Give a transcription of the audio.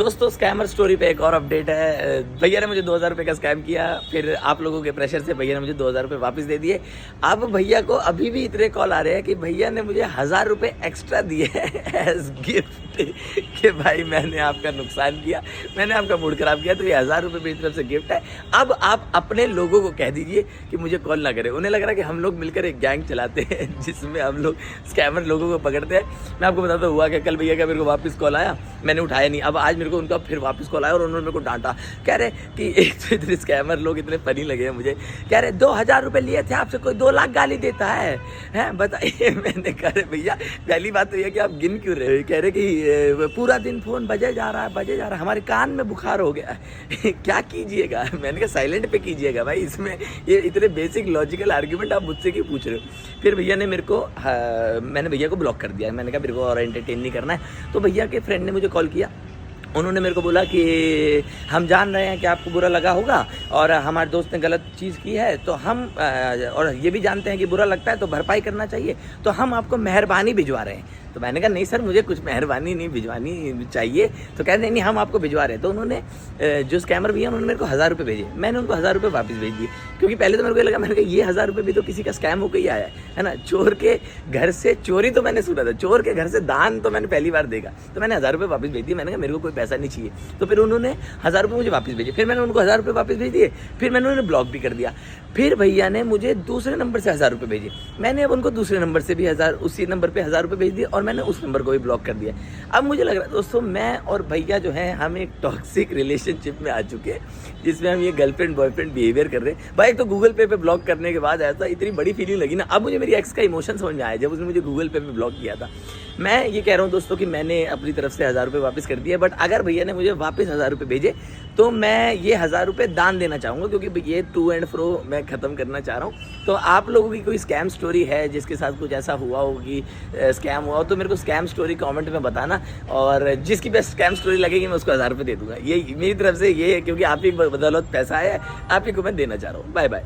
दोस्तों scammer story पे एक और अपडेट है। भैया ने मुझे 2000 रुपये का स्कैम किया, फिर आप लोगों के प्रेशर से भैया ने मुझे 2000 रुपये वापस दे दिए। अब भैया को अभी भी इतने कॉल आ रहे हैं कि भैया ने मुझे 1000 रुपये एक्स्ट्रा दिए एज गिफ्ट कि भाई मैंने आपका नुकसान किया, मैंने आपका मूड खराब किया, तो ये 1000 रुपये मेरी तरफ से गिफ्ट है। अब आप अपने लोगों को कह दीजिए कि मुझे कॉल ना करें। उन्हें लग रहा है कि हम लोग मिलकर एक गैंग चलाते हैं जिसमें हम लोग स्कैमर लोगों को पकड़ते हैं। मैं आपको बताता हूँ हुआ क्या। कल भैया का मेरे को वापस कॉल आया, मैंने उठाया नहीं। अब आज मेरे को उनका फिर वापस कॉल आया और उन्होंने मेरे को डांटा। कह रहे कि एक तो इतने स्कैमर लोग इतने फनी लगे हैं मुझे। कह रहे 2000 रुपये लिए थे आपसे, कोई 2 लाख गाली देता है हैं बताइए। मैंने कहा रहे भैया पहली बात तो यह कि आप गिन क्यों रहे हो। कह रहे कि पूरा दिन फ़ोन बजे जा रहा है, हमारे कान में बुखार हो गया है। क्या कीजिएगा। मैंने कहा साइलेंट पे कीजिएगा भाई, इसमें ये इतने बेसिक लॉजिकल आर्ग्यूमेंट आप मुझसे क्यों पूछ रहे हो। फिर भैया ने मेरे को मैंने भैया को ब्लॉक कर दिया। मैंने कहा मेरे को और एंटरटेन नहीं करना है। तो भैया के फ्रेंड ने मुझे कॉल किया, उन्होंने मेरे को बोला कि हम जान रहे हैं कि आपको बुरा लगा होगा और हमारे दोस्त ने गलत चीज़ की है, तो हम और ये भी जानते हैं कि बुरा लगता है तो भरपाई करना चाहिए, तो हम आपको मेहरबानी भिजवा रहे हैं। तो मैंने कहा नहीं सर, मुझे कुछ मेहरबानी नहीं भिजवानी चाहिए। तो कहते नहीं हम आपको भिजवा रहे हैं। तो उन्होंने जो स्कैमर भैया उन्होंने मेरे को 1000 रुपये भेजे। मैंने उनको 1000 रुपये वापस भेज दिए, क्योंकि पहले तो मेरे को लगा, मैंने कहा ये 1000 रुपये भी तो किसी का स्कैम होकर ही आया है ना। चोर के घर से चोरी तो मैंने सुना था, चोर के घर से दान तो मैंने पहली बार देखा। तो मैंने 1000 रुपये वापस भेज दिए। मैंने कहा मेरे को कोई पैसा नहीं चाहिए। तो फिर उन्होंने 1000 रुपये मुझे वापस भेजे। फिर मैंने उनको 1000 रुपये वापस भेज दिए। फिर मैंने उन्हें ब्लॉक भी कर दिया। फिर भैया ने मुझे दूसरे नंबर से 1000 रुपये भेजे। मैंने अब उनको दूसरे नंबर से भी उसी नंबर पे 1000 रुपये भेज दिए और मैंने उस नंबर को भी ब्लॉक कर दिया। अब मुझे लग रहा है दोस्तों, मैं और भैया जो है हम एक टॉक्सिक रिलेशनशिप में आ चुके हैं, जिसमें हम ये गर्लफ्रेंड बॉयफ्रेंड बिहेवियर कर रहे हैं। भाई एक तो गूगल पे ब्लॉक करने के बाद ऐसा इतनी बड़ी फीलिंग लगी ना। अब मुझे मेरी एक्स का इमोशन समझ में आया जब उसने मुझे गूगल पे ब्लॉक किया था। मैं ये कह रहा हूँ दोस्तों कि मैंने अपनी तरफ से 1000 रुपये वापस कर दिया, बट अगर भैया ने मुझे वापस 1000 रुपये भेजे तो मैं ये 1000 रुपये दान देना चाहूँगा, क्योंकि ये टू एंड फ्रो मैं ख़त्म करना चाह रहा हूँ। तो आप लोगों की कोई स्कैम स्टोरी है जिसके साथ कुछ ऐसा हुआ हो कि स्कैम हुआ हो, तो मेरे को स्कैम स्टोरी कमेंट में बताना, और जिसकी बेस्ट स्कैम स्टोरी लगेगी मैं उसको 1000 रुपये दे दूँगा। ये मेरी तरफ से ये है, क्योंकि आप ही बदौलत पैसा है, आप ही को मैं देना चाह रहा हूँ। Bye bye.